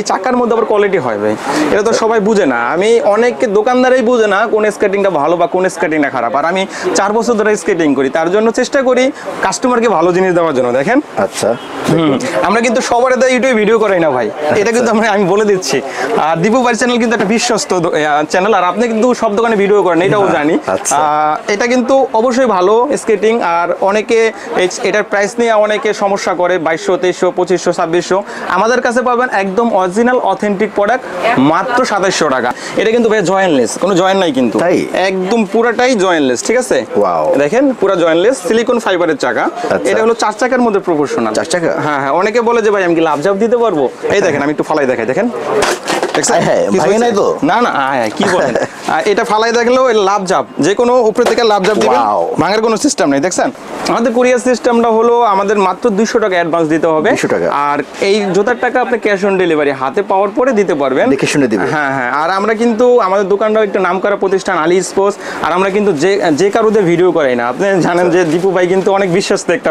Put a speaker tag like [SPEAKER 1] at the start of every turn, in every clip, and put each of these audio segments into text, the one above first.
[SPEAKER 1] এই চাকার মধ্যে আবার কোয়ালিটি হয় ভাই, এটা তো সবাই বুঝে না। আমি অনেক দোকানদারই বুঝে না কোন স্কেটিংটা ভালো বা কোন স্কেটিংটা খারাপ। আর আমি 4 বছর ধরে স্কেটিং করি, তার জন্য চেষ্টা করি কাস্টমারকে ভালো জিনিস দেওয়ার জন্য। দেখেন
[SPEAKER 2] আচ্ছা,
[SPEAKER 1] আমরা কিন্তু সবার ইউটিউবে ভিডিও করাই না ভাই, এটা কিন্তু আমি বলে দিচ্ছি। আর দীপু ভাই চ্যানেল কিন্তু একটা বিশ্বস্ত চ্যানেল, আর আপনি কিন্তু সব দোকানে ভিডিও করেন, এটাও জানি। এটা কিন্তু অবশ্যই ভালো স্কেটিং। আর অনেকে এটার প্রাইস নিয়ে অনেকে সমস্যা করে, 2200, 2300, 2500, 2600। আমাদের কাছে পাবেন একদম অরিজিনাল অথেন্টিক প্রোডাক্ট মাত্র 2700 টাকা। এটা কিন্তু ভাই জয়েন্টলেস, কোনো জয়েন্ট নাই কিন্তু, একদম পুরাটাই জয়েন্টলেস, ঠিক আছে? দেখেন পুরো জয়েন্টলেস সিলিকন ফাইবারের চাকা। এটা হলো 4 চাকার মধ্যে প্রফেশনাল
[SPEAKER 2] 4 চাকা।
[SPEAKER 1] হ্যাঁ হ্যাঁ, অনেকে বলে যে ভাই আমি কি লাভ জাপ দিতে পারবো? এই দেখেন আমি একটু ফালাই দেখাই, দেখেন না না কি বলেন, এটা ফালাই দেখলেও লাভ জাপ, যে কোনো উপরে থেকে লাভ জাপ দিবেন, ভাঙার কোনো সিস্টেম নেই। দেখছেন আমাদের কুরিয়ার সিস্টেমটা হলো আমাদের মাত্র 200 টাকা অ্যাডভান্স দিতে হবে, আর এই জুতার টাকা আপনি ক্যাশ অন ডেলিভারি হাতে পাওয়ার পরে দিতে পারবেন, দেখে শুনে দিবেন। হ্যাঁ হ্যাঁ, আর আমরা কিন্তু আমাদের দোকানটাও একটা নামকরা প্রতিষ্ঠান আলী স্পোর্টস, আর আমরা কিন্তু যে কারোদের ভিডিও করাই না। আপনি জানেন যে দীপু ভাই কিন্তু অনেক বিশ্বস্ত একটা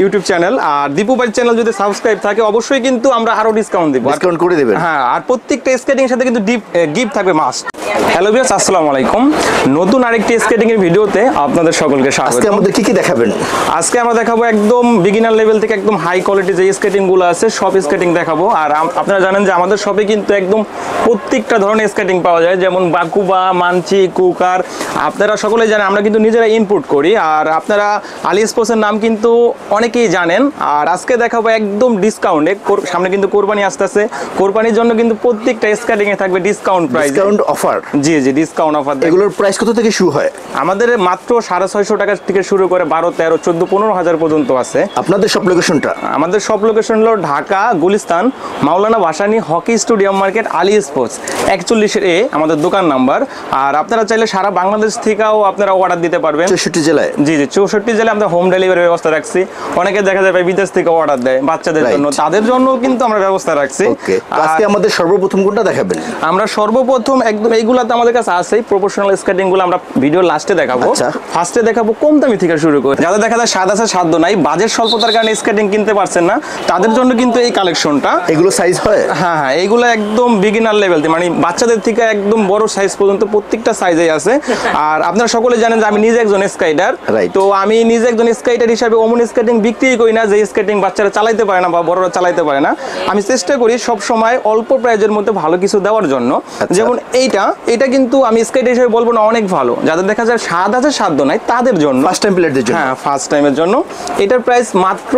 [SPEAKER 1] ইউটিউব চ্যানেল, আর দীপু ভাই চ্যানেল যদি সাবস্ক্রাইব থাকে অবশ্যই কিন্তু আমরা আরো ডিসকাউন্ট দিব, ডিসকাউন্ট করে দিবেন। হ্যাঁ, আর প্রত্যেকটা স্কেটিং এর সাথে কিন্তু গিফট থাকবে মাস্ট। হ্যালো ভিউয়ার্স, আসসালামু আলাইকুম। নতুন আরেকটি স্কেটিং এর ভিডিওতে আপনাদের সকলকে স্বাগত। আজকে আমাদের কি দেখাবেন? আজকে আমরা দেখাবো একদম বিগিনার লেভেল থেকে একদম হাই কোয়ালিটি যে স্কেটিং গুলো আছে সব স্কেটিং দেখাবো। আর আপনারা জানেন যে আমাদের শপে কিন্তু একদম প্রত্যেকটা ধরনের স্কেটিং পাওয়া যায়, যেমন বাকুবা, মানচি, কুকার। আপনারা সকলেই জানেন আমরা কিন্তু নিজেরা ইনপুট করি, আর আপনারা আলী স্পোর্টসের নাম কিন্তু অনেকেই জানেন। আর আজকে দেখাবো একদম ডিসকাউন্টে, সামনে কিন্তু কোরবানি আসতেছে, কোরবানির জন্য কিন্তু প্রত্যেকটা স্কেটিং এ থাকবে ডিসকাউন্ট প্রাইস, ডিসকাউন্ট অফার। জি জি, ডিসকাউন্ট অফার। এগুলোর প্রাইস কত থেকে শুরু হয়? আমাদের মাত্র 650 টাকা থেকে শুরু করে 12, 13, 14, 15,000 পর্যন্ত আছে। আপনাদের সব লোকেশনটা? আমাদের সব লোকেশন হলো Dhaka Gulistan Maulana Bhasani hockey stadium market Ali sports 41A আমাদের দোকান নাম্বার। আর আপনারা চাইলে সারা বাংলাদেশ থেকেও আপনারা অর্ডার দিতে পারবেন, 64 জেলায়। জি জি, 64 জেলায় আমরা হোম ডেলিভারি ব্যবস্থা রাখছি। অনেকে দেখা যায় বিদেশ থেকে অর্ডার দেয় বাচ্চাদের জন্য, তাদের জন্য কিন্তু আমরা ব্যবস্থা রাখছি। আজকে আমাদের সর্বপ্রথম কোনটা দেখাবেন? আমরা সর্বপ্রথম একদম এইগুলাতে আমাদের কাছে আছে প্রফেশনাল স্কেটিং গুলো, আমরা ভিডিও লাস্টে দেখাবো। ফার্স্টে দেখাবো কম দামি থেকে শুরু করে, যাদের দেখা যায় স্বাদ আছে সাধ্য নাই, বাজেট স্বল্পতার কারণে স্কেটিং কিনতে পারছেন না, তাদের জন্য কিন্তু এই কালেকশনটা। এগুলো সাইজ হয়? হ্যাঁ হ্যাঁ, এগুলো একদম বিগিনার লেভেল, মানে বাচ্চাদের থেকে একদম বড় সাইজ পর্যন্ত প্রত্যেকটা সাইজেই আছে। আর আপনারা সকলে জানেন যে আমি নিজে একজন স্কেটার, তো আমি নিজে একজন স্কেটার হিসাবে অমন স্কেটিং বিক্রি করি না যে স্কেটিং বাচ্চারা চালাইতে পারে না বা বড়রা চালাইতে পারে না। আমি চেষ্টা করি সব সময় অল্প প্রাইজের মধ্যে ভালো কিছু দেওয়ার জন্য। যেমন এটা কিন্তু আমি স্কেটার হিসেবে বলবো না, অনেক ভালো, যাদের দেখা যায় স্বাদ আছে সাধ্য নাই তাদের জন্য, ফার্স্ট টাইম প্লেয়ারদের জন্য। হ্যাঁ, ফার্স্ট টাইমের জন্য। এটার প্রাইস মাত্র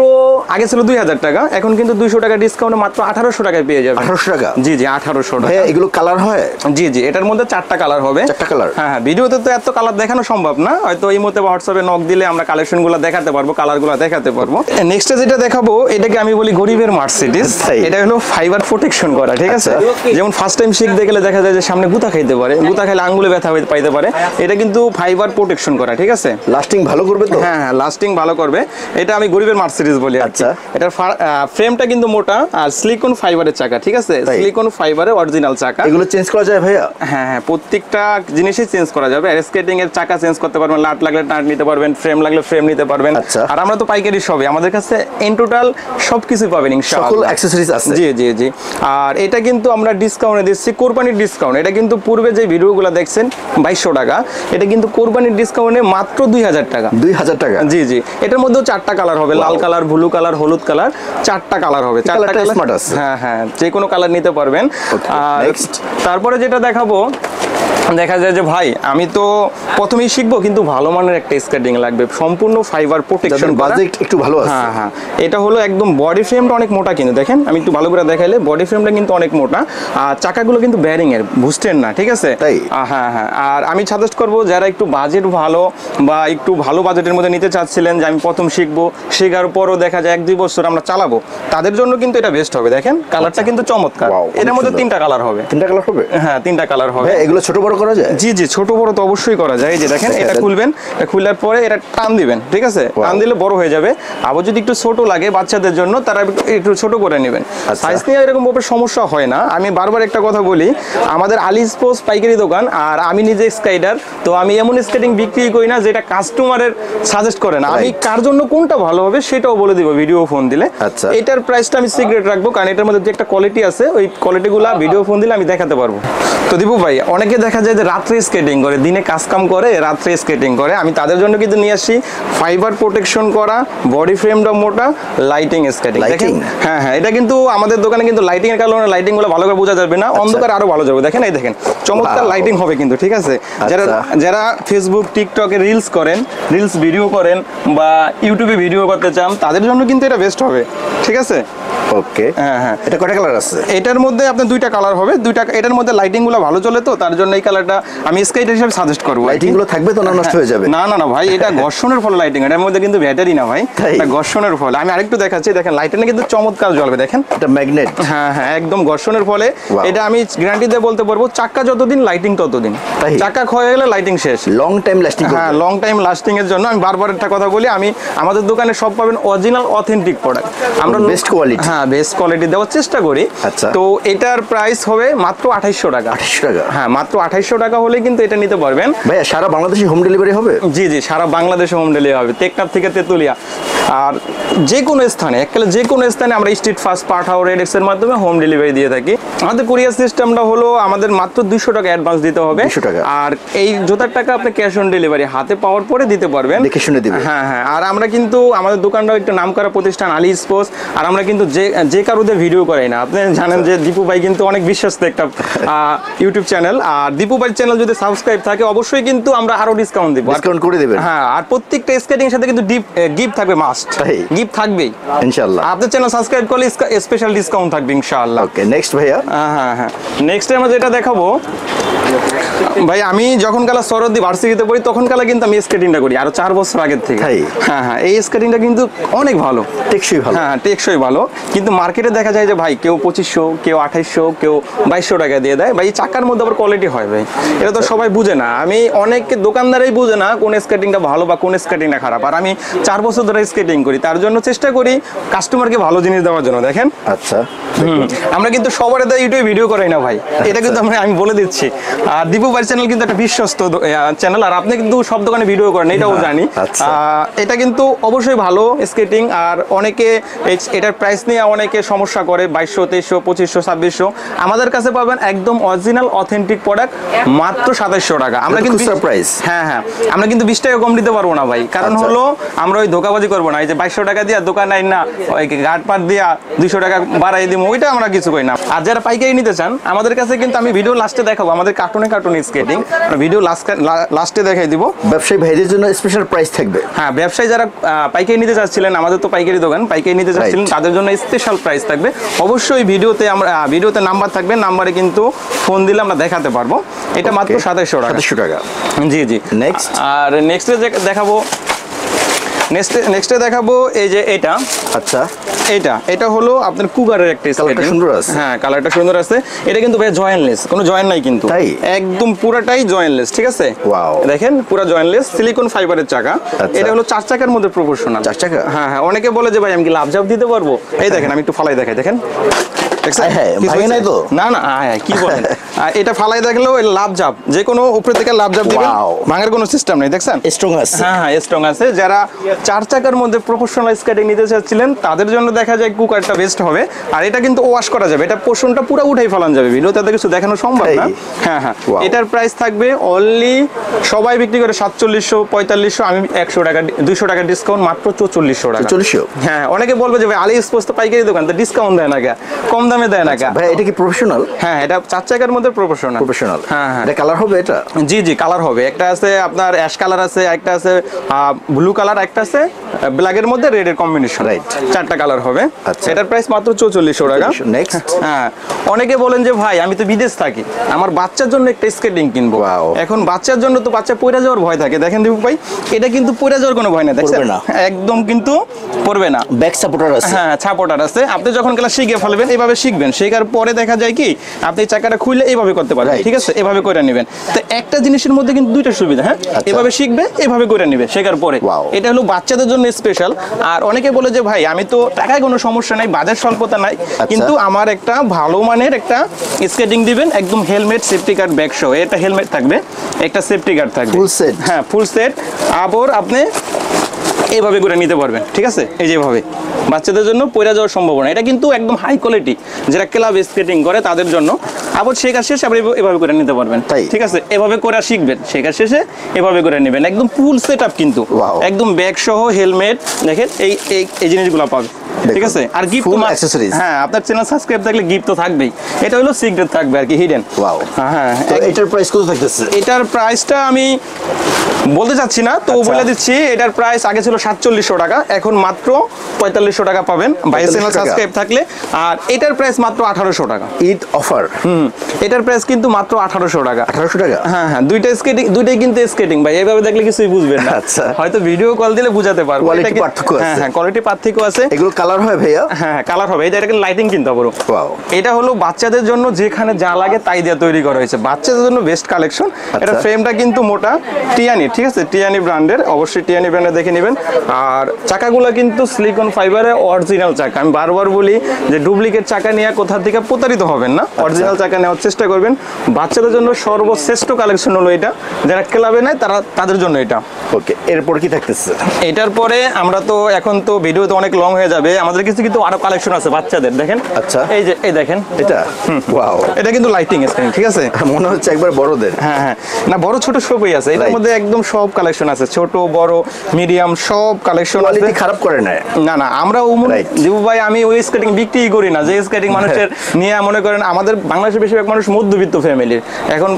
[SPEAKER 1] আগে ছিল 2000 টাকা, এখন কিন্তু 200 টাকা ডিসকাউন্টে মাত্র 1800 টাকায় পেয়ে যাবেন। 1800 টাকা? জি জি, 1800 টাকা। হ্যাঁ, এগুলো কালার হয়? জি জি, এটার মধ্যে 4টা কালার হবে। 4টা কালার? হ্যাঁ হ্যাঁ, ভিডিওতে তো এত কালার দেখানো সম্ভব না, হয়তো এই মুহূর্তে হোয়াটসঅ্যাপে নক দিলে আমরা কালেকশনগুলো দেখাতে পারবো, কালারগুলো দেখাতে পারবো। নেক্সটে যেটা দেখাবো এটাকে আমি বলি গরিবের মার্সিডিজ। এটা হলো ফাইবার প্রোটেকশন করা, ঠিক আছে? যেমন ফার্স্ট টাইম শিখতে গেলে দেখা যায় যে সামনে গুতা খাইতে পারে, গুতা খাইলে আঙ্গুলে ব্যথা পাইতে পারে, এটা কিন্তু ফাইবার প্রোটেকশন করা, ঠিক আছে? লাস্টিং ভালো করবে তো? হ্যাঁ হ্যাঁ, লাস্টিং ভালো করবে। এটা আমি গরিবের মার্সিডিজ বলি। আচ্ছা, এটার ফ্রেমটা কিন্তু মোটা আর সিলিকন ফাইবারের চাকা, ঠিক আছে? সিলিকন ফাইবারের অরিজিনাল চাকা। এগুলো চেঞ্জ করা যায় ভাইয়া? হ্যাঁ হ্যাঁ, প্রত্যেকটা জিনিসই চেঞ্জ করা যাবে। আর স্কেটিং এর চাকা চেঞ্জ করতে পারবেন, নাট লাগলে নাট নিতে পারবেন, ফ্রেম লাগলে ফ্রেম নিতে পারবেন। আর আমরা তো পাইকারি সবই, আমাদের কাছে ইন টোটাল সবকিছু পাবেন ইনশাআল্লাহ, সকল অ্যাকসেসরিজ আছে। জি জি জি। আর এটা কিন্তু আমরা ডিসকাউন্টে দিচ্ছি, কোরবানির ডিসকাউন্ট। এটা কিন্তু পূর্বে যে ভিডিওগুলো দেখছেন 2200 টাকা, এটা কিন্তু কোরবানির ডিসকাউন্টে মাত্র 2000 টাকা। 2000 টাকা? জি জি। এটার মধ্যে 4টা কালার হবে, লাল কালার, ব্লু কালার, হলুদ কালার, 4টা কালার হবে। 4টা কালার? হ্যাঁ হ্যাঁ, যে কোনো কালার নিতে পারবেন। আর তারপরে যেটা দেখাবো, দেখা যায় যে ভাই আমি তো প্রথমেই শিখবো, কিন্তু ভালো মানের একটা স্কেটিং লাগবে, সম্পূর্ণ ফাইবার প্রোটেকশন, বাজেট একটু ভালো আছে। হ্যাঁ হ্যাঁ, এটা হলো একদম বডি ফ্রেমটা অনেক মোটা, কিন্তু দেখেন আমি একটু ভালো করে দেখাইলে বডি ফ্রেমটা কিন্তু অনেক মোটা, আর চাকাগুলো কিন্তু ব্যারিং এর, বুস্টের না, ঠিক আছে? হ্যাঁ হ্যাঁ। আর আমি সাজেস্ট করবো যারা একটু বাজেট ভালো বা একটু ভালো বাজেটের মধ্যে নিতে চাচ্ছিলেন, যে আমি প্রথম শিখবো, শেখার পরও দেখা যায় 1-2 বছর আমরা চালাবো, তাদের জন্য কিন্তু এটা বেস্ট হবে। দেখেন কালারটা কিন্তু চমৎকার, এটার মধ্যে 3টা কালার হবে। 3টা কালার হবে? হ্যাঁ, 3টা কালার হবে। এগুলো ছোট বড়
[SPEAKER 2] বড় করা যায়?
[SPEAKER 1] জি জি, ছোট বড় তো অবশ্যই করা যায়। এই যে দেখেন, এটা খুলবেন, খোলার পরে এটা টান দিবেন, ঠিক আছে? টান দিলে বড় হয়ে যাবে। আবার যদি একটু ছোট লাগে বাচ্চাদের জন্য, তারা একটু ছোট করে নেবেন। সাইজ নিয়ে এরকম ভাবে সমস্যা হয় না। আমি বারবার একটা কথা বলি, আমাদের আলী স্পোর্টস পাইকারি দোকান, আর আমি নিজে স্কাইডার, তো আমি এমন স্কেটিং বিক্রি করি না যেটা কাস্টমারের সাজেস্ট করে না। আমি কার জন্য কোনটা ভালো হবে সেটাও বলে দিব ভিডিও ফোন দিলে। এটার প্রাইসটা আমি সিক্রেট রাখবো, কারণ এটার মধ্যে যে একটা কোয়ালিটি আছে, ওই কোয়ালিটিগুলো ভিডিও ফোন দিলে আমি দেখাতে পারবো। তো দীপু ভাই, অনেকে দেখা যায় যে রাত্রে স্কেটিং করে, দিনে কাজ কাম করে, রাত্রে স্কেটিং করে। আমি তাদের জন্য কিন্তু নিয়ে আসি ফাইবার প্রোটেকশন করা, বডি ফ্রেমটা মোটা, লাইটিং স্কেটিং। দেখেন, হ্যাঁ হ্যাঁ, এটা কিন্তু আমাদের দোকানে কিন্তু লাইটিং এর কারণে লাইটিং গুলো ভালো করে বোঝা যাবে না, অন্ধকার আরো ভালো যাবে। দেখেন, এই দেখেন চমৎকার লাইটিং হবে কিন্তু, ঠিক আছে? যারা যারা ফেসবুক টিকটকে রিলস করেন, রিলস ভিডিও করেন, বা ইউটিউবে ভিডিও করতে চান, তাদের জন্য কিন্তু এটা বেস্ট হবে, ঠিক আছে?
[SPEAKER 2] ওকে,
[SPEAKER 1] হ্যাঁ হ্যাঁ।
[SPEAKER 2] এটা কয়টা কালার আছে?
[SPEAKER 1] এটার মধ্যে আপনার দুইটা কালার হবে, দুইটা। এটার মধ্যে লাইটিং গুলো ভালো চলে, তো তার জন্য এই কালারটা আমি স্কাইডার হিসেবে সাজেস্ট করবো।
[SPEAKER 2] লাইটিং গুলো থাকবে তো, না নষ্ট হয়ে যাবে?
[SPEAKER 1] না না না ভাই, এটা ঘর্ষণের ফলে লাইটিং, এটার মধ্যে কিন্তু ব্যাটারি না ভাই, এটা ঘর্ষণের ফলে। আমি আরেকটু দেখাচ্ছি, দেখেন লাইটিংটা কিন্তু চমৎকার জ্বলবে, দেখেন
[SPEAKER 2] এটা ম্যাগনেট।
[SPEAKER 1] হ্যাঁ হ্যাঁ, একদম ঘর্ষণের ফলে। এটা আমি গ্যারান্টি দিয়ে বলতে পারবো, চাকা যতদিন লাইটিং ততদিন, চাকা ক্ষয় গেলে লাইটিং শেষ।
[SPEAKER 2] Long time lasting.
[SPEAKER 1] হ্যাঁ, লং টাইম লাস্টিং এর জন্য আমি বারবার একটা কথা বলি, আমি আমাদের দোকানে সব পাবেন অরিজিনাল অথেন্টিক প্রোডাক্ট, আমরা
[SPEAKER 2] বেস্ট কোয়ালিটি।
[SPEAKER 1] হ্যাঁ, বেস্ট কোয়ালিটি দেওয়ার চেষ্টা করি। তো এটার প্রাইস হবে মাত্র 2800 টাকা।
[SPEAKER 2] 2800 টাকা?
[SPEAKER 1] হ্যাঁ, মাত্র 2800 টাকা হলে কিন্তু এটা নিতে পারবেন।
[SPEAKER 2] ভাইয়া সারা বাংলাদেশে হোম ডেলিভারি হবে?
[SPEAKER 1] জি জি, সারা বাংলাদেশে হোম ডেলিভারি হবে, টেকনাফ থেকে তেতুলিয়া। আর যে কোনো স্থানে, এককালে যে কোনো স্থানে আমরা স্ট্রিট ফাস্ট, পাঠাও, রেডেক্স এর মাধ্যমে হোম ডেলিভারি দিয়ে থাকি। আমাদের কুরিয়ার সিস্টেমটা হলো, আমাদের মাত্র 200 টাকা অ্যাডভান্স দিতে হবে।
[SPEAKER 2] 200 টাকা।
[SPEAKER 1] আর এই জুতার টাকা আপনি ক্যাশ অন ডেলিভারি হাতে পাওয়ার পরে দিতে পারবেন,
[SPEAKER 2] দেখে শুনে দিবেন।
[SPEAKER 1] হ্যাঁ হ্যাঁ। আর আমরা কিন্তু আমাদের দোকানটাও একটু নামকরা প্রতিষ্ঠান, আলী স্পোর্টস। আর আমরা কিন্তু যে কারোদের ভিডিও করাই না। আপনি জানেন যে দীপু ভাই কিন্তু অনেক বিশ্বস্ত একটা ইউটিউব চ্যানেল। আর দীপু ভাই চ্যানেল যদি সাবস্ক্রাইব থাকে, অবশ্যই কিন্তু আমরা আরো ডিসকাউন্ট দিব,
[SPEAKER 2] ডিসকাউন্ট করে দিবেন।
[SPEAKER 1] হ্যাঁ, আর প্রত্যেকটা স্কেটিং এর সাথে কিন্তু গিফট থাকবে, মাস্ট গিফট থাকবেই
[SPEAKER 2] ইনশাআল্লাহ।
[SPEAKER 1] আপনার চ্যানেল সাবস্ক্রাইব করলে স্পেশাল ডিসকাউন্ট থাকবে ইনশাআল্লাহ।
[SPEAKER 2] ওকে, নেক্সট ভাইয়া।
[SPEAKER 1] হ্যাঁ হ্যাঁ, নেক্সট আমরা যেটা দেখাবো ভাই, আমি যখন কালা সরদি ভার্সিটিতে পড়ি, তখন কালা কিন্তু আমি স্কেটিংটা করি, আরো 4 বছর আগের থেকে। হ্যাঁ হ্যাঁ, এই স্কেটিংটা কিন্তু অনেক ভালো,
[SPEAKER 2] টেকসই ভালো।
[SPEAKER 1] হ্যাঁ, টেকসই ভালো। কিন্তু মার্কেটে দেখা যায় যে ভাই, কেউ 2500, কেউ 2800, কেউ 2200 টাকা দিয়ে দেয়। ভাই, চাকার মধ্যে আবার কোয়ালিটি হয় ভাই, এটা তো সবাই বুঝে না। আমি অনেক দোকানদারই বুঝে না কোন স্কেটিংটা ভালো বা কোন স্কেটিংটা খারাপ। আর আমি 4 বছর ধরে স্কেটিং করি, তার জন্য চেষ্টা করি কাস্টমারকে ভালো জিনিস দেওয়ার জন্য। দেখেন,
[SPEAKER 2] আচ্ছা,
[SPEAKER 1] আমরা কিন্তু সবার ইউটিউবে ভিডিও করাই না ভাই, এটা কিন্তু আমি বলে দিচ্ছি। আর দীপু ভাই চ্যানেল কিন্তু একটা বিশ্বস্ত চ্যানেল, আর আপনি কিন্তু সব দোকানে ভিডিও করেন, এটাও জানি। এটা কিন্তু অবশ্যই ভালো স্কেটিং। আর অনেকে এটার প্রাইস নিয়ে অনেকে সমস্যা করে, 2200, 2300, 2500, 2600। আমাদের কাছে পাবেন একদম অরিজিনাল অথেন্টিক প্রোডাক্ট মাত্র 2700 টাকা। আমরা কিন্তু
[SPEAKER 2] প্রাইস,
[SPEAKER 1] হ্যাঁ হ্যাঁ, আমরা কিন্তু 20 টাকা কম দিতে পারবো না ভাই, কারণ হলো আমরা ওই ধোকাবাজি করবো না। এই যে 2200 টাকা দিয়া দোকান নাই না, ওই গাট পাট দিয়া 200 টাকা বাড়াই দিব, ওইটা আমরা কিছু করি না। আর যারা পাইকারি নিতে চান, আমাদের কাছে কিন্তু আমি ভিডিও লাস্টে দেখাবো আমাদের কার্টুনে স্কেটিং, ভিডিও লাস্টে দেখাই দিব।
[SPEAKER 2] ব্যবসায়ী ভাইদের জন্য স্পেশাল প্রাইস থাকবে।
[SPEAKER 1] হ্যাঁ, ব্যবসায়ী যারা পাইকারি নিতে চাচ্ছিলেন, আমাদের তো পাইকারি দোকান, পাইকারি নিতে চাচ্ছিলেন, তাদের জন্য স্পেশাল প্রাইস থাকবে। অবশ্যই ভিডিওতে নাম্বার থাকবে, নাম্বারে কিন্তু ফোন দিলে আমরা দেখাতে পারবো। এটা মাত্র 2700 টাকা। জি জি।
[SPEAKER 2] নেক্সট,
[SPEAKER 1] আর নেক্সটে দেখাবো, নেক্সটে দেখাবো এই যে এটা।
[SPEAKER 2] আচ্ছা,
[SPEAKER 1] এটা হলো আপনার কুগারের একটা স্কেটিং,
[SPEAKER 2] সুন্দর আছে।
[SPEAKER 1] হ্যাঁ, কালারটা সুন্দর আছে। এটা কিন্তু ভাই জয়েন্টলেস, কোনো জয়েন্ট নাই কিন্তু, একদম পুরাটাই জয়েন্টলেস, ঠিক আছে?
[SPEAKER 2] ওয়াও,
[SPEAKER 1] দেখেন পুরা জয়েন্টলেস, সিলিকন ফাইবারের চাকা। এটা হলো 4 চাকার মধ্যে প্রপোর্শনাল।
[SPEAKER 2] 4 চাকা?
[SPEAKER 1] হ্যাঁ হ্যাঁ। অনেকে বলে যে ভাই আমি কি লাভ জাপ দিতে পারবো? এই দেখেন, আমি একটু ফালাই দেখাই, দেখেন। না না, কি বলেন, এটা ফালাই দেখলেও লাভ জাপ, যে কোনো উপরে থেকে লাভ জাপ দিবেন, ভাঙার কোনো সিস্টেম নেই। দেখছেন,
[SPEAKER 2] স্ট্রং আছে।
[SPEAKER 1] হ্যাঁ হ্যাঁ, স্ট্রং আছে। যারা 4 চাকার মধ্যে প্রফেশনাল স্কেটিং নিতে চাচ্ছিলেন, তাদের জন্য দেখা যায় কুকারটা বেস্ট হবে। আর এটা কিন্তু ওয়াশ করা যাবে, এটা পোর্শনটা পুরো উঠাই ফেলানো যাবে, ভিডিওতে কিছু দেখানো সম্ভব না। হ্যাঁ হ্যাঁ, এটার প্রাইস থাকবে অনলি, সবাই বিক্রি করে 4700, 4500, আমি 100 টাকা, 200 টাকা ডিসকাউন্ট, মাত্র 4400 টাকা।
[SPEAKER 2] 4400?
[SPEAKER 1] হ্যাঁ, অনেকে বলবে যে ভাই আলী স্পোর্টস তো পাইকারি দোকান, তো ডিসকাউন্ট দেয় না কে, কম দামে দেয় না কে?
[SPEAKER 2] ভাই, এটা কি প্রফেশনাল?
[SPEAKER 1] হ্যাঁ, এটা 4 চাকার মধ্যে প্রফেশনাল। হ্যাঁ হ্যাঁ।
[SPEAKER 2] এটা কালার হবে? এটা
[SPEAKER 1] জি জি, কালার হবে। একটা আছে আপনার অ্যাশ কালার আছে, একটা আছে ব্লু কালার, একটা আছে ব্ল্যাকের মধ্যে রেডের কম্বিনেশন, রাইট? 4টা কালার হবে। এটার প্রাইস মাত্র 4400 টাকা।
[SPEAKER 2] নেক্সট,
[SPEAKER 1] হ্যাঁ, অনেকে বলেন যে ভাই আমি তো বিদেশ থাকি, আমার বাচ্চার জন্য একটা স্কেটিং কিনবো। এখন বাচ্চার জন্য তো বাচ্চা পড়ে যাওয়ার ভয় থাকে। দেখেন দীপক ভাই, এটা কিন্তু পড়ে যাওয়ার কোনো ভয় না, দেখছেন? একদম কিন্তু পড়বে না,
[SPEAKER 2] ব্যাক সাপোর্টার আছে।
[SPEAKER 1] হ্যাঁ, সাপোর্টার আছে। আপনি যখন ক্লাস শিখে ফেলবেন, এইভাবে শিখবেন, শেখার পরে দেখা যায় কি আপনি চাকাটা খুলে এইভাবে করতে পারবেন, ঠিক আছে, এভাবে করে নেবেন। তো একটা জিনিসের মধ্যে কিন্তু দুইটা সুবিধা, হ্যাঁ, এভাবে শিখবে, এভাবে করে নেবে শেখার পরে। এটা হলো বাচ্চাদের জন্য স্পেশাল। আর অনেকে বলে যে ভাই আমি তো টাকায় কোনো সমস্যা নাই, বাজার স্বল্পতা নাই, কিন্তু আমার একটা ভালো মানের একটা স্কেটিং দিবেন, একদম হেলমেট, সেফটি গার্ড, ব্যাগ সহ। এটা হেলমেট থাকবে, একটা সেফটি গার্ড থাকবে,
[SPEAKER 2] ফুল সেট।
[SPEAKER 1] হ্যাঁ, ফুল সেট। আবার আপনি এইভাবে করে নিতে পারবেন, ঠিক আছে, এই যেভাবে বাচ্চাদের জন্য পড়ে যাওয়ার সম্ভাবনা। এটা কিন্তু একদম হাই কোয়ালিটি, যারা ক্লাব স্কেটিং করে তাদের জন্য। আবার শেখার শেষে আপনি এভাবে করে নিতে পারবেন, ঠিক আছে, এভাবে করে শিখবেন, শেখার শেষে এভাবে করে নেবেন। একদম ফুল সেট আপ কিন্তু, একদম ব্যাগ সহ, হেলমেট, দেখেন এই এই জিনিসগুলো পাবে, ঠিক আছে। আর গিফট, হ্যাঁ, আপনার চ্যানেল সাবস্ক্রাইব থাকলে গিফট তো থাকবেই। এটা হলো সিক্রেট থাকবে আর কি, হিডেন। হ্যাঁ,
[SPEAKER 2] এটার প্রাইস কত থাকতেছে?
[SPEAKER 1] এটার প্রাইসটা আমি বলতে চাচ্ছি না, তো বলে দিচ্ছি। এটার প্রাইস আগে ছিল 4700 টাকা, এখন মাত্র 4500 টাকা পাবেন ভাইয়ের চ্যানেল সাবস্ক্রাইব থাকলে। আর এটার প্রাইস মাত্র 1800 টাকা,
[SPEAKER 2] ঈদ অফার।
[SPEAKER 1] এটার প্রাইস কিন্তু মাত্র 1800 টাকা।
[SPEAKER 2] 1800 টাকা?
[SPEAKER 1] হ্যাঁ হ্যাঁ, দুইটাই কিন্তু স্কেটিং ভাই, এইভাবে দেখলে কিছুই বুঝবেন না।
[SPEAKER 2] আচ্ছা,
[SPEAKER 1] হয়তো ভিডিও কল দিলে বুঝাতে পারবো।
[SPEAKER 2] কোয়ালিটি পার্থক্য আছে।
[SPEAKER 1] হ্যাঁ হ্যাঁ, কোয়ালিটি পার্থক্য আছে।
[SPEAKER 2] এগুলো কালার হয় ভাইয়া?
[SPEAKER 1] হ্যাঁ, কালার হবে। এটা কিন্তু লাইটিং কিনতে পারো। এটা হলো বাচ্চাদের জন্য যেখানে যা লাগে তাই দিয়ে তৈরি করা হয়েছে, বাচ্চাদের জন্য বেস্ট কালেকশন। এটা ফ্রেমটা কিন্তু মোটা টিয়ানি, ঠিক আছে, টিয়ানি ব্র্যান্ডের, অবশ্যই টিয়ানি ব্র্যান্ডের দেখে নেবেন। আর চাকাগুলো কিন্তু সিলিকন ফাইবারের অরিজিনাল চাকা। আমি বারবার বলি যে ডুপ্লিকেট চাকা নিয়ে কোথা থেকে প্রতারিত হবেন না, অরিজিনাল চাকা নেওয়ার চেষ্টা করবেন। বাচ্চাদের জন্য সর্বশ্রেষ্ঠ কালেকশন হলো এটা, যারা ক্লাবে নেয় তাদের জন্য এটা।
[SPEAKER 2] ওকে, এরপর কি থাকতেছে?
[SPEAKER 1] এটার পরে আমরা তো এখন তো ভিডিও তো অনেক লং হয়ে যাবে, আমাদের কিছু কিন্তু আরো কালেকশন আছে বাচ্চাদের, দেখেন।
[SPEAKER 2] আচ্ছা,
[SPEAKER 1] এই যে এই দেখেন
[SPEAKER 2] এটা, ওয়াও,
[SPEAKER 1] এটা কিন্তু লাইটিং স্ক্রিন, ঠিক আছে,
[SPEAKER 2] মনে হচ্ছে একবার বড়দের।
[SPEAKER 1] হ্যাঁ হ্যাঁ, না বড় ছোট সবই আছে এটার মধ্যে, একদম সব কালেকশন আছে, ছোট বড় মিডিয়াম সব কালেকশন আছে।
[SPEAKER 2] কোয়ালিটি খারাপ করে না?
[SPEAKER 1] না না, আমরা দিবু ভাই আমি ওই স্কেটিং বিক্রি করি না, যে স্কেটিং মানুষের নিয়ে মনে করেন আমাদের বাংলাদেশের বেশিরভাগ মানুষ মধ্যবিত্ত ফ্যামিলির, এখন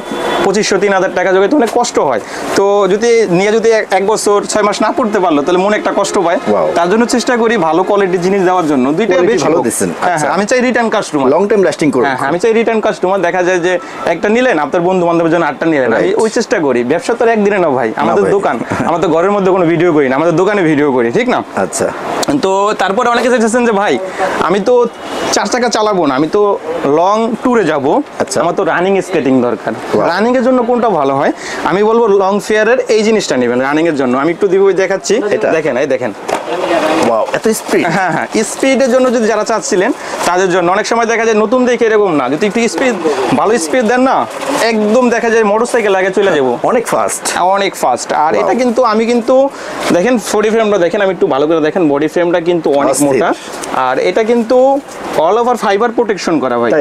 [SPEAKER 1] 2500-3000 টাকা জোগাইতে অনেক কষ্ট হয়। তো যদি নিয়ে যদি 1 বছর 6 মাস না পড়তে পারলো তাহলে মনে একটা কষ্ট পায়। তার জন্য চেষ্টা করি ভালো কোয়ালিটির জিনিস দেওয়ার জন্য। দুইটা বেশ
[SPEAKER 2] ভালো দিচ্ছেন।
[SPEAKER 1] হ্যাঁ, আমি চাই return customer,
[SPEAKER 2] long time lasting করুন।
[SPEAKER 1] হ্যাঁ, আমি চাই রিটার্ন কাস্টমার। দেখা যায় যে একটা নিলেন, আপনার বন্ধু বান্ধবের জন্য 8টা নিলেন, আমি ওই চেষ্টা করি। ব্যবসা তো একদিনে না ভাই, আমাদের দোকান, আমাদের ঘরের মধ্যে কোনো ভিডিও করি না, আমাদের দোকানে ভিডিও করি, ঠিক না?
[SPEAKER 2] আচ্ছা,
[SPEAKER 1] তো তারপরে অনেকে চাইছেন যে ভাই আমি তো 4 চাকা চালাবো না, আমি তো লং ট্যুরে যাবো, আমার তো রানিং স্কেটিং দরকার। রানিং এর জন্য কোনটা ভালো হয়? আমি বলবো লং ফেয়ারের এই জিনিসটা নেবেন রানিং এর জন্য। আমি একটু দিব দেখাচ্ছি, দেখেন, এই দেখেন,
[SPEAKER 2] ওয়াও, এত স্পিড।
[SPEAKER 1] হ্যাঁ হ্যাঁ, স্পিডের জন্য যদি যারা চাচ্ছিলেন তাদের জন্য। অনেক সময় দেখা যায় নতুন দেখে এরকম না, যদি একটু স্পিড, ভালো স্পিড দেন না, একদম দেখা যায় মোটরসাইকেল আগে চলে যাবো,
[SPEAKER 2] অনেক ফাস্ট,
[SPEAKER 1] অনেক ফাস্ট। আর এটা কিন্তু আমি কিন্তু দেখেন বডি ফ্রেমটা দেখেন, আমি একটু ভালো করে দেখেন, বডি ফ্রেমটা কিন্তু অনেক মোটা। আর এটা কিন্তু অল ওভার ফাইবার প্রোটেকশন করা ভাই।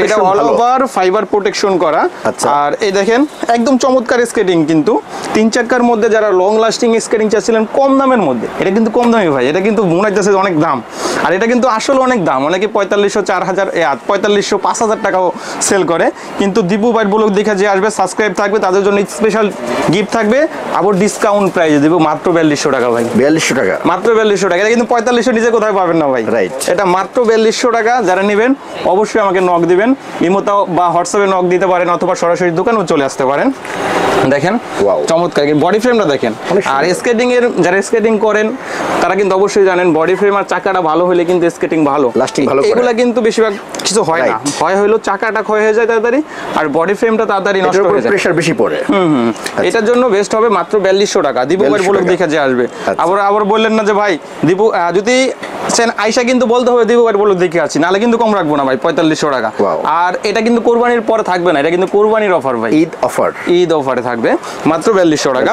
[SPEAKER 1] এটা অল ওভার ফাইবার প্রোটেকশন করা। আর এই দেখেন একদম চমৎকার স্কেটিং, কিন্তু 3 চাকার মধ্যে যারা লং লাস্টিং স্কেটিং চাচ্ছিলেন কম দামের মধ্যে, এটা কিন্তু কম দামি ভাই, এটা কিন্তু মনে হচ্ছে অনেক দাম। আর এটা কিন্তু আসলে অনেক দাম, অনেকে 4500, 4000, 4500, 5000 টাকাও সেল করে। কিন্তু দীপু ভাই ব্লগ দেখে যে আসবে, সাবস্ক্রাইব থাকবে, তাদের জন্য স্পেশাল গিফট থাকবে। আবার ডিসকাউন্ট প্রাইসে দেবো মাত্র 4200 টাকা ভাই।
[SPEAKER 2] 4200 টাকা?
[SPEAKER 1] মাত্র 4200 টাকা। এটা কিন্তু 4500 নিচে কোথায় পাবেন না ভাই।
[SPEAKER 2] রাইট,
[SPEAKER 1] এটা মাত্র 4200 টাকা। যারা নেবেন অবশ্যই আমাকে নক দিবেন, ইমোতে বা হোয়াটসঅ্যাপে নক দিতে পারেন, অথবা সরাসরি দোকানেও চলে আসতে পারেন। দেখেন চমৎকার বডি ফ্রেমটা দেখেন। আর স্কেটিং এর যারা স্কেটিং করেন তারা কিন্তু অবশ্যই জানেন বডি ফ্রেম আর চাকাটা ভালো হলে কিন্তু স্কেটিং ভালো,
[SPEAKER 2] লাস্টিং ভালো করে।
[SPEAKER 1] এগুলা কিন্তু বেশিরভাগ কিছু হয় না, হয় হলো চাকাটা ক্ষয় হয়ে যায় তাড়াতাড়ি, আর বডি ফ্রেমটা তাড়াতাড়ি নষ্ট হয়ে যায়,
[SPEAKER 2] প্রেসার বেশি পড়ে।
[SPEAKER 1] এটার জন্য বেস্ট হবে মাত্র 4200 টাকা। দীপু ভাই ব্লগ দেখে যে আসবে। আবার বললেন না যে ভাই দীপু, যদি আইসা কিন্তু বলতে হবে দীপু ভাই ব্লগ দেখে আছি, নাহলে কিন্তু কম রাখবো না ভাই, 4500 টাকা। আর এটা কিন্তু কোরবানির পরে থাকবে না, এটা কিন্তু কোরবানির অফার ভাই,
[SPEAKER 2] ঈদ অফার,
[SPEAKER 1] ঈদ অফারে থাকবে মাত্র 4200 টাকা।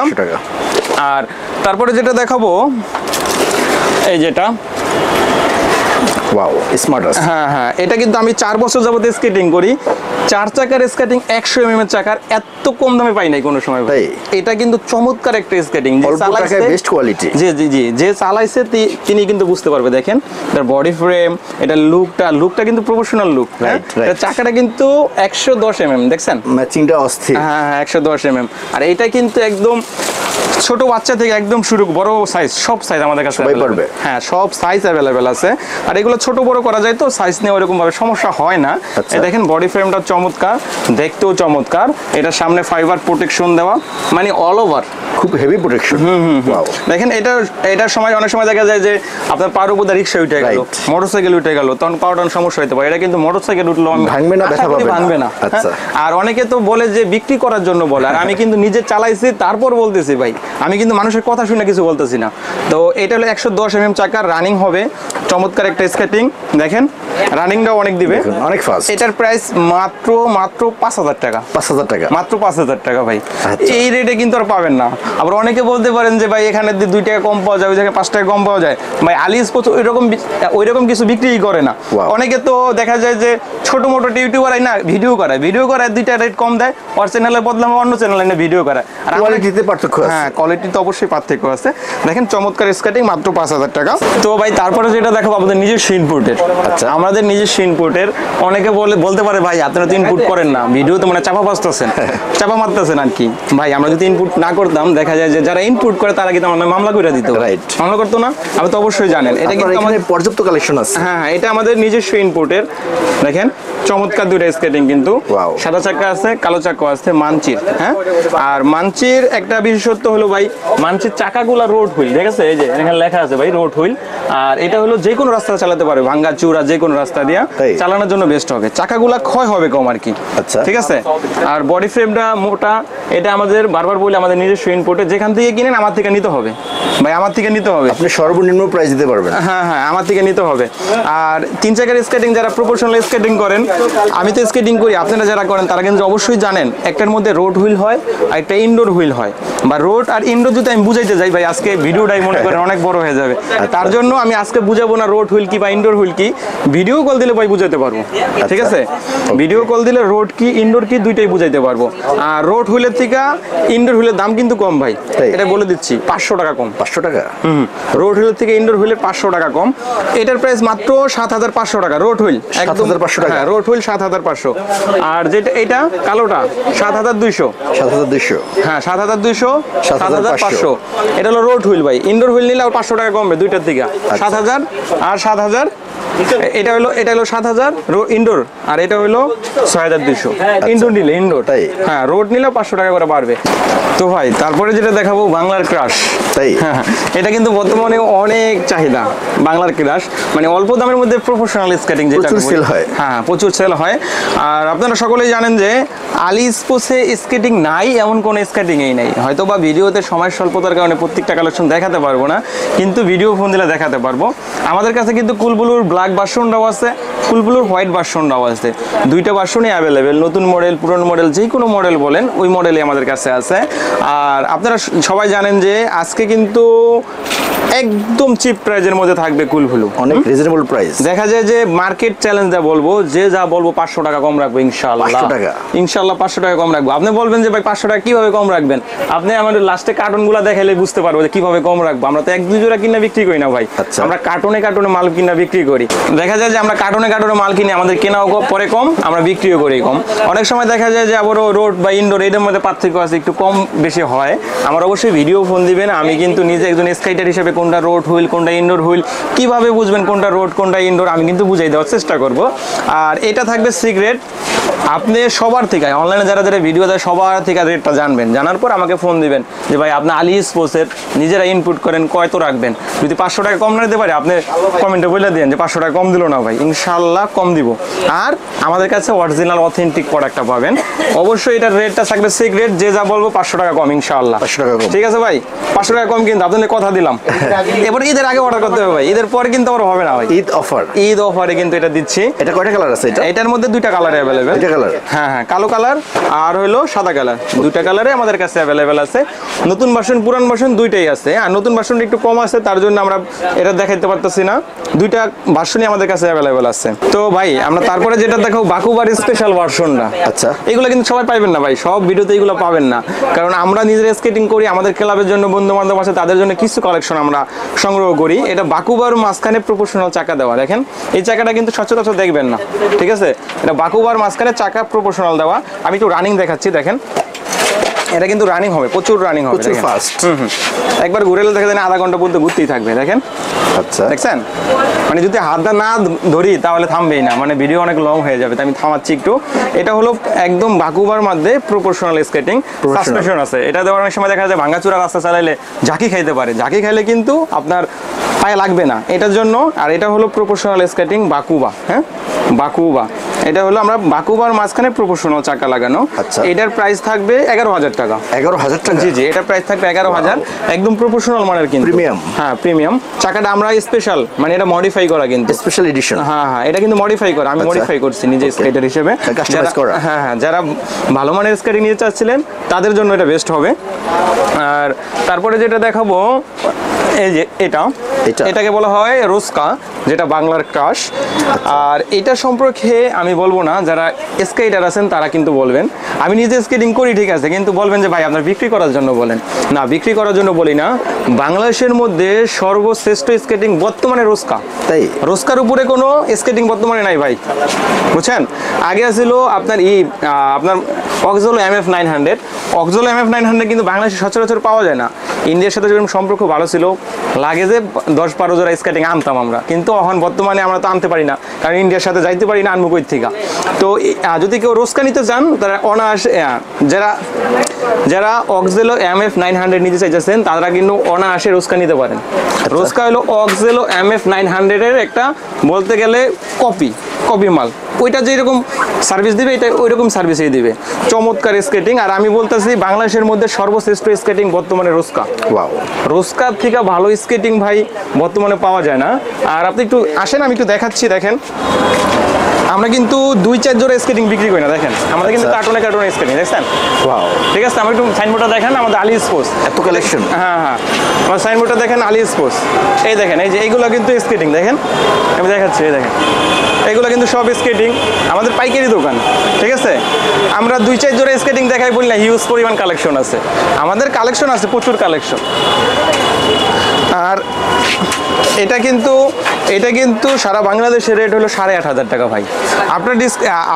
[SPEAKER 1] আর তারপরে যেটা দেখাবো, এই যেটা
[SPEAKER 2] ওয়াও, স্মার্ট আছে।
[SPEAKER 1] হ্যাঁ হ্যাঁ, এটা কিন্তু আমি 4 বছর যাবত স্কেটিং করি। 4 চাকার স্কেটিং 100 mm এর চাকার এত কম দামে পাই নাই কোনো সময় ভাই। এটা কিন্তু চমৎকার একটা স্কেটিং, যে চালাইছে
[SPEAKER 2] বেস্ট কোয়ালিটি।
[SPEAKER 1] জি জি জি, যে চালাইছে তিনি কিন্তু বুঝতে পারবে। দেখেন এটার বডি ফ্রেম, এটা লুকটা কিন্তু প্রফেশনাল লুক। এটা চাকাটা কিন্তু 110 mm, দেখছেন
[SPEAKER 2] ম্যাচিংটা অস্থির।
[SPEAKER 1] হ্যাঁ 110 mm। আর এইটা কিন্তু একদম ছোট বাচ্চা থেকে একদম শুরু বড় সাইজ, সব সাইজ আমাদের কাছে পাবে। হ্যাঁ, সব সাইজ অ্যাভেলেবেল আছে। আর এগুলো ছোট বড় করা যায়, তো সাইজ নিয়ে ওরকম ভাবে সমস্যা হয় না। এই দেখেন বডি ফ্রেমটা চমৎকার, দেখতেও চমৎকার, এটা সামনে ফাইবার প্রোটেকশন দেওয়া, মানে অল ওভার
[SPEAKER 2] খুব হেভি প্রোটেকশন।
[SPEAKER 1] দেখেন এটার সময় অনেক সময় দেখা যায় যে আপনার পার উপর রিক্সা উঠে গেল, মোটরসাইকেল উঠে গেল, তখন পাওয়ার সমস্যা হতে পারে। এটা কিন্তু মোটরসাইকেল উঠলো
[SPEAKER 2] ভাঙবে না, ব্যথা পাবে না,
[SPEAKER 1] ভাঙবে না। আর অনেকে তো বলে যে বিক্রি করার জন্য বলে, আর আমি কিন্তু নিজে চালাইছি তারপর বলতেছি ভাই, আমি কিন্তু মানুষের কথা শুনে কিছু বলতেছি না। তো এটা হলো 110 mm চাকার, রানিং হবে, চমৎকার একটা স্কেটিং। দেখেন রানিংটাও অনেক দিবে,
[SPEAKER 2] অনেক ফাস্ট।
[SPEAKER 1] এটার প্রাইস মাত্র 5000 টাকা।
[SPEAKER 2] 5000 টাকা
[SPEAKER 1] মাত্র 5000 টাকা ভাই। এই রেটে কিন্তু আর পাবেন না। আবার অনেকে বলতে পারেন যে ভাই এখানে 2 টাকা কম পাওয়া যায়, ওই জায়গায় 5 টাকা কম পাওয়া যায়। ভাই আলি স্পোর্টস ওইরকম কিছু বিক্রিই করে না। অনেকে তো দেখা যায় যে ছোট মোটো ইউটিউবার না ভিডিও করায় 2টা রেট কম দেয়, ওর চ্যানেলের বদলে অন্য চ্যানেলে না ভিডিও করায়। আর
[SPEAKER 2] কোয়ালিটিতে পার্থক্য আছে।
[SPEAKER 1] হ্যাঁ, কোয়ালিটি তো অবশ্যই পার্থক্য আছে। দেখেন চমৎকার স্কেটিং, মাত্র 5000 টাকা। তো ভাই তারপরে যেটা দেখাবো আমাদের নিজস্ব ইনপুটের। আচ্ছা, আমাদের নিজস্ব ইনপুটের অনেকে বলতে পারে ভাই আপনারা তো ইনপুট করেন না, ভিডিও তো মানে চাপা বাজতেছেন, চাপা মারতেছেন আর কি। ভাই আমরা যদি ইনপুট না করতাম, দেখা যায় যে যারা ইনপুট করে তারা কিন্তু আমাদের মামলা করে দিত।
[SPEAKER 2] রাইট,
[SPEAKER 1] মামলা করতো না, আপনি তো অবশ্যই জানেন। এটা কিন্তু আমাদের
[SPEAKER 2] পর্যাপ্ত কালেকশন আছে।
[SPEAKER 1] হ্যাঁ, এটা আমাদের নিজস্ব ইনপুটের। দেখেন চমৎকার 2টা স্কেটিং, কিন্তু সাদা চাকা আছে, কালো চাকা আছে, মানচির। হ্যাঁ, আর মানচির একটা বিশেষত্ব হলো ভাই, মানচির চাকাগুলা রোড হুইল, ঠিক আছে, এই যে এখানে লেখা আছে ভাই রোড হুইল। আর এটা হলো যে কোনো রাস্তা চালাতে পারবে, ভাঙ্গা চূড়া যে কোনো রাস্তা দিয়া চালানোর জন্য বেস্ট হবে। চাকাগুলা ক্ষয় হবে কম আর কি।
[SPEAKER 2] আচ্ছা,
[SPEAKER 1] ঠিক আছে। আর বডি ফ্রেমটা মোটা, এটা আমাদের বারবার বলি আমাদের নিজস্ব ইনপুটে, যেখান থেকে কিনেন আমার থেকে নিতে হবে ভাই, আমার থেকে নিতে হবে।
[SPEAKER 2] আপনি সর্বনিম্ন প্রাইস দিতে পারবেন।
[SPEAKER 1] হ্যাঁ হ্যাঁ, আমার থেকে নিতে হবে। আর 3 চাকার স্কেটিং যারা প্রফেশনাল স্কেটিং করেন, আমি তো স্কেটিং করি, আপনারা যারা করেন তারা কিন্তু অবশ্যই জানেন একটার মধ্যে রোড হুইল হয় আর একটা ইনডোর হুইল হয়। বা রোড আর ইনডোর যদি আমি বুঝাইতে যাই ভাই, আজকে ভিডিওটাই মনে করেন অনেক বড় হয়ে যাবে। তার জন্য আমি আজকে বুঝাবো না রোড হুইল কি বা ইনডোর হুইল কি, ভিডিও কল দিলে ভাই বুঝাইতে পারবো। ঠিক আছে, ভিডিও কল দিলে রোড কি ইনডোর কি দুইটাই বুঝাইতে পারবো। আর রোড হুইলের থেকে ইনডোর হুইলের দাম কিন্তু কম ভাই, এটা বলে দিচ্ছি, 500 টাকা কম।
[SPEAKER 2] 500 টাকা?
[SPEAKER 1] রোড হুইলের থেকে ইনডোর হুইলের 500 টাকা কম। এটার প্রাইস মাত্র 7500 টাকা। রোড হুইল একদম
[SPEAKER 2] 7500 টাকা।
[SPEAKER 1] হ্যাঁ, রোড হুইল 7500। আর যেটা এটা কালোটা 7200।
[SPEAKER 2] 7200?
[SPEAKER 1] হ্যাঁ, 7200, 7500। এটা হলো রোড হুইল ভাই। ইনডোর হুইল নিলে আর 500 টাকা কমবে দুইটার থেকে। 7000 আর 7000। এটা হলো 7000 ইনডোর, আর এটা হলো 6200 ইনডোর নিলে। ইনডোর হ্যাঁ, রোড নিলে 500 টাকা করে বাড়বে। তো ভাই তারপরে যেটা দেখাবো বাংলার ক্রাশ। তাই এটা কিন্তু বর্তমানে অনেক চাহিদা, বাংলার ক্রাশ, মানে অল্প দামের মধ্যে প্রফেশনাল স্কেটিং, যেটা
[SPEAKER 2] সেল হয়।
[SPEAKER 1] হ্যাঁ, প্রচুর সেল হয়। আর আপনারা সকলেই জানেন যে আলি স্পোর্টসে স্কেটিং নাই এমন কোনো স্কেটিংই নেই। হয়তো বা ভিডিওতে সময় স্বল্পতার কারণে প্রত্যেকটা কালেকশন দেখাতে পারবো না, কিন্তু ভিডিও ফোন দিলে দেখাতে পারবো। আমাদের কাছে কিন্তু কুলবুলুর ব্ল্যাক ভার্সনটাও আছে, কুলবুলুর হোয়াইট ভার্সনটাও আছে। দুইটা ভার্সনই অ্যাভেলেবেল, নতুন মডেল পুরনো মডেল যে কোনো মডেল বলেন ওই মডেলই আমাদের কাছে আছে। আর আপনারা সবাই জানেন যে আজকে কিন্তু একদম চিপ প্রাইজের মধ্যে থাকবে কুলবুলু,
[SPEAKER 2] অনেক রিজনেবল প্রাইস।
[SPEAKER 1] দেখা যায় যে মার্কেট চ্যালেঞ্জ দা বলবো, যে যা বলবো 500 টাকা কম রাখবো ইনশাআল্লাহ।
[SPEAKER 2] 500 টাকা
[SPEAKER 1] ইনশাআল্লাহ 500 টাকা কম রাখবো। আপনি বলবেন যে ভাই 500 টাকা কিভাবে কম রাখবেন, আপনি আমাদের লাস্টে কার্টুনগুলো দেখাইলে বুঝতে পারবো যে কিভাবে কম রাখবো। আমরা তো 1-2 জোড়া কিনা বিক্রি করি না ভাই, আমরা কার্টুনে কার্টুনে মাল কিনা বিক্রি করি। দেখা যায় যে আমরা কার্টুনে কার্টুনে মাল কিনে আমাদের কেনাও পরে কম, আমরা বিক্রিও করি কম। অনেক সময় দেখা যায় যে আবারও রোড বা ইনডোর এদের মধ্যে পার্থক্য আছে, একটু কম বেশি হয়। আমার অবশ্যই ভিডিও ফোন দিবেন, আমি কিন্তু নিজে একজন স্কাইটার হিসেবে কোনটা রোড হুইল কোনটা ইনডোর হুইল কিভাবে বুঝবেন কোনটা রোড কোনটা ইনডোর আমি কিন্তু বুঝাই দেওয়ার চেষ্টা করব। আর এটা থাকবে সিক্রেট, আপনি সবার থেকে অনলাইনে যারা যারা ভিডিও দেয় সবার থেকে রেটটা জানবেন, জানার পর আমাকে ফোন দিবেন যে ভাই আপনি আলি স্পোর্টসের নিজেরা ইনপুট করেন কত রাখবেন। যদি 500 টাকা কম না দিতে পারে আপনি কমেন্টে বলে দেন যে 500 টাকা কম দিল না ভাই, ইনশাল্লাহ কম দিব। আর আমাদের কাছে অরিজিনাল অথেন্টিক প্রোডাক্টটা পাবেন। অবশ্যই এটার রেটটা থাকবে সিক্রেট, যে যা বলবো 500 টাকা কম ইনশাআল্লাহ।
[SPEAKER 2] 500 টাকা কম,
[SPEAKER 1] ঠিক আছে ভাই, 500 টাকা কম কিন্তু আপনাদের কথা দিলাম। এবার ঈদের আগে অর্ডার করতে হবে ভাই, ঈদের পরে কিন্তু আর হবে না ভাই।
[SPEAKER 2] ঈদ অফার,
[SPEAKER 1] ঈদ অফারে কিন্তু এটা দিচ্ছি।
[SPEAKER 2] এটা কয়টা কালার আছে?
[SPEAKER 1] এটার মধ্যে 2টা কালার অ্যাভেলেবেল। 2টা কালার? হ্যাঁ হ্যাঁ, কালো কালার আর হলো সাদা কালার, 2টা কালারে আমাদের কাছে অ্যাভেলেবেল আছে। নতুন ভার্সন পুরান ভার্সন দুইটাই আছে। আর নতুন ভার্সন একটু কম আছে, তার জন্য আমরা এটা দেখাইতে পারতেছি না। 2টা ভার্সনই আমাদের কাছে অ্যাভেলেবেল আছে। তো ভাই আমরা তারপরে যেটা দেখাবো বাকুবার স্পেশাল ভার্সনটা। আচ্ছা, এগুলো কিন্তু সবাই পাইবেন না ভাই, সব ভিডিওতে এগুলো পাবেন না, কারণ আমরা নিজেরা স্কেটিং করি, আমাদের ক্লাবের জন্য বন্ধু বান্ধব আছে তাদের জন্য কিছু কালেকশন আমরা সংগ্রহ করি। এটা বাকুবার মাঝখানে প্রপোর্শনাল চাকা দেওয়া, দেখেন এই চাকাটা কিন্তু সচরাচর দেখবেন না। ঠিক আছে, এটা বাকুবার মাঝখানে চাকা প্রপোর্শনাল দেওয়া। আমি একটু রানিং দেখাচ্ছি, দেখেন এটা কিন্তু রানিং হবে, প্রচুর রানিং হবে,
[SPEAKER 2] প্রচুর ফাস্ট।
[SPEAKER 1] একবার ঘুরে এলে দেখা যায় না আধা ঘন্টা পর্যন্ত ঘুরতেই থাকবে। দেখেন,
[SPEAKER 2] আচ্ছা,
[SPEAKER 1] দেখছেন, মানে যদি হাতটা না ধরি তাহলে থামবেই না, মানে ভিডিও অনেক লং হয়ে যাবে, তাই আমি থামাচ্ছি একটু। এটা হলো একদম বাকুবার মধ্যে প্রপোর্শনাল স্কেটিং, সাসপেনশন আছে। এটা দেওয়ার অনেক সময় দেখা যায় ভাঙাচুরা রাস্তা চালাইলে ঝাঁকি খাইতে পারে, ঝাঁকি খাইলে কিন্তু আপনার পায়ে লাগবে না, এটার জন্য। আর এটা হলো প্রপোর্শনাল স্কেটিং বাকুবা, হ্যাঁ, বাকুবা। এটা হলো আমরা বাকুবার মাঝখানে প্রপোর্শনাল চাকা লাগানো।
[SPEAKER 2] আচ্ছা।
[SPEAKER 1] এটার প্রাইস থাকবে 11,000 টাকা।
[SPEAKER 2] 11,000 টাকা?
[SPEAKER 1] জি জি, এটার প্রাইস থাকবে 11,000, একদম প্রপোর্শনাল মানের কিন্তু,
[SPEAKER 2] প্রিমিয়াম।
[SPEAKER 1] হ্যাঁ, প্রিমিয়াম। চাকাটা আমরা স্পেশাল, মানে এটা মডিফাই করা কিন্তু,
[SPEAKER 2] স্পেশাল এডিশন।
[SPEAKER 1] হ্যাঁ হ্যাঁ, এটা কিন্তু মডিফাই করা, আমি মডিফাই করছি নিজে স্কেটার হিসেবে।
[SPEAKER 2] কাস্টমাইজ করা।
[SPEAKER 1] হ্যাঁ হ্যাঁ, যারা ভালো মানের স্কেটিং নিতে চাচ্ছিলেন তাদের জন্য এটা বেস্ট হবে। আর তারপরে যেটা দেখাবো, এই যে এটাকে বলা হয় রোস্কা, যেটা বাংলার ক্রাশ। আর এটা সম্পর্কে আমি বলবো না, যারা স্কেটার আছেন তারা কিন্তু বলবেন। আমি নিজে স্কেটিং করি, ঠিক আছে, কিন্তু বলবেন যে ভাই আপনার বিক্রি করার জন্য বলেন। না, বিক্রি করার জন্য বলি না, বাংলাদেশের মধ্যে সর্বশ্রেষ্ঠ স্কেটিং বর্তমানে রোস্কা।
[SPEAKER 2] তাই?
[SPEAKER 1] রোস্কার উপরে কোনো স্কেটিং বর্তমানে নাই ভাই, বুঝছেন। আগে ছিল আপনার আপনার অক্সোলো MF 900। অক্সোলো MF 900 কিন্তু বাংলাদেশে সচরাচর পাওয়া যায় না। ইন্ডিয়ার সাথে যেরকম সম্পর্ক ভালো ছিল, লাগে যে 10-12 জোড়া স্কেটিং আনতাম আমরা, কিন্তু এখন বর্তমানে আমরা তো আনতে পারি না, কারণ ইন্ডিয়ার সাথে যাইতে পারি না, আনবো কই থেকে। তো যদি কেউ রোস্কা নিতে চান, তারা অনায়াসে, যারা অক্সোলো MF 900 নিতে চাইছেন তারা কিন্তু অনায়াসে রোস্কা নিতে পারেন। রোস্কা হলো অক্সোলো MF 900 এর একটা বলতে গেলে কপি মাল। ওইটা যেরকম সার্ভিস দিবে, এটা ওইরকম সার্ভিসই দিবে। চমৎকার স্কেটিং। আর আমি বলতেছি বাংলাদেশের মধ্যে সর্বশ্রেষ্ঠ স্কেটিং বর্তমানে রোস্কা।
[SPEAKER 2] ওয়াও,
[SPEAKER 1] রোস্কার থেকে ভালো স্কেটিং ভাই বর্তমানে পাওয়া যায় না। আর আপনি একটু আসেন, আমি একটু দেখাচ্ছি। দেখেন, আমরা কিন্তু 2-4 জোড়া স্কেটিং বিক্রি করি না, দেখেন আমাদের কিন্তু কার্টুনে স্কেটিং, দেখছেন।
[SPEAKER 2] ওয়াও,
[SPEAKER 1] ঠিক আছে, আমার একটু সাইনবোর্ডটা দেখেন, আমাদের আলী স্পোর্টস,
[SPEAKER 2] এত কালেকশন।
[SPEAKER 1] হ্যাঁ হ্যাঁ, আমার সাইনবোর্ডটা দেখেন, আলী স্পোর্টস। এই দেখেন, এই যে এইগুলো কিন্তু স্কেটিং, দেখেন আমি দেখাচ্ছি, এই দেখেন এগুলো কিন্তু সব স্কেটিং, আমাদের পাইকারি দোকান, ঠিক আছে। আমরা 2-4 জোড়া স্কেটিং দেখাই বলি না, হিউজ পরিমাণ কালেকশন আছে, আমাদের কালেকশন আছে, প্রচুর কালেকশন। আর এটা কিন্তু সারা বাংলাদেশের রেট হলো 8,500 টাকা ভাই।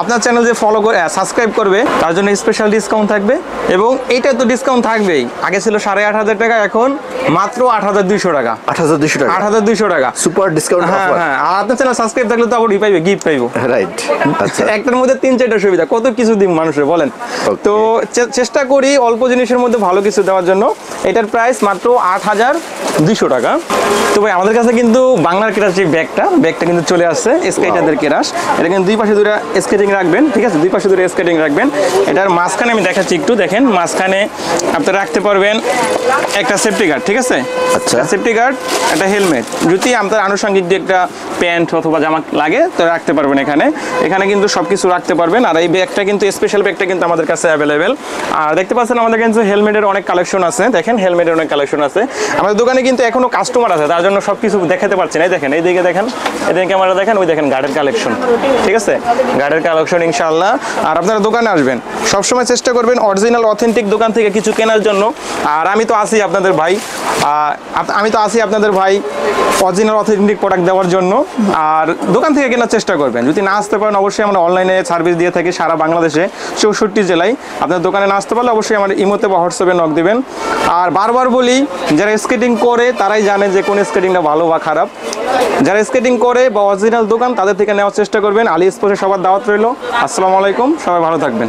[SPEAKER 1] আপনার চ্যানেল যে ফলো করে সাবস্ক্রাইব করবে তার জন্য স্পেশাল ডিসকাউন্ট থাকবে, এবং এইটা তো ডিসকাউন্ট থাকবেই। আগে ছিল 8,500 টাকা, এখন মাত্র 8,200 টাকা।
[SPEAKER 2] 8,200 টাকা?
[SPEAKER 1] 8,200 টাকা,
[SPEAKER 2] সুপার ডিসকাউন্ট
[SPEAKER 1] হ্যাঁ
[SPEAKER 2] অফার।
[SPEAKER 1] হ্যাঁ। আর আপনার চ্যানেল সাবস্ক্রাইব থাকলে তো আবার গিফট পাইবো,
[SPEAKER 2] রাইট। আচ্ছা,
[SPEAKER 1] একটার মধ্যে 3-4টা সুবিধা, কত কিছু দিন মানুষের বলেন। তো চেষ্টা করি অল্প জিনিসের মধ্যে ভালো কিছু দেওয়ার জন্য। এটার প্রাইস মাত্র 8,200 টাকা। তো ভাই আমাদের কাছে কিন্তু বাংলার কেরাস যে ব্যাগটা কিন্তু চলে আসছে, স্কেটারদের কেরাস। এটা কিন্তু 2 পাশে 2টা স্কেটিং রাখবেন, ঠিক আছে, 2 পাশে 2টা স্কেটিং রাখবেন। এটার মাঝখানে আমি দেখাচ্ছি একটু, দেখেন মাঝখানে আপনি রাখতে পারবেন একটা সেফটি গার্ড, ঠিক আছে।
[SPEAKER 2] আচ্ছা,
[SPEAKER 1] সেফটি গার্ড, একটা হেলমেট, যদি আপনার আনুষঙ্গিক দিয়ে একটা প্যান্ট অথবা জামা লাগে তো রাখতে পারবেন এখানে কিন্তু সবকিছু রাখতে পারবেন। আর এই ব্যাগটা কিন্তু স্পেশাল ব্যাগটা কিন্তু আমাদের কাছে অ্যাভেলেবেল। আর দেখতে পাচ্ছেন আমাদের কিন্তু হেলমেটের অনেক কালেকশন আছে, দেখেন হেলমেটের অনেক কালেকশন আছে আমাদের দোকানে, কিন্তু এখনো কাস্টমার আছে, তার জন্য সবকিছু দেখাতে পারছি না। দেখেন এইদিকে দেখেন, এদিকে ক্যামেরা দেখেন, ওই দেখেন গার্ডের কালেকশন, ঠিক আছে, গার্ডের কালেকশন ইনশাআল্লাহ। আর আপনারা দোকানে আসবেন, সবসময় চেষ্টা করবেন অরিজিনাল অথেন্টিক দোকান থেকে কিছু কেনার জন্য। আর আমি তো আছি আপনাদের ভাই, অরিজিনাল অথেন্টিক প্রোডাক্ট দেওয়ার জন্য। আর দোকান থেকে কেনার চেষ্টা করবেন, যদি না আসতে পারেন অবশ্যই আমরা অনলাইনে সার্ভিস দিয়ে থাকি সারা বাংলাদেশে, 64 জেলায়। আপনার দোকানে না আসতে পারলে অবশ্যই আমার ইমোতে বা হোয়াটসঅ্যাপে নক দিবেন। আর বারবার বলি, যারা স্কেটিং করে তারাই জানে যে কোন স্কেটিংটা ভালো বা খারাপ। যারা স্কেটিং করে বা অরিজিনাল দোকান, তাদের থেকে নেওয়ার চেষ্টা করবেন। আলী স্পোর্টসে সবার দাওয়াত রইল। আসসালামু আলাইকুম, সবাই ভালো থাকবেন।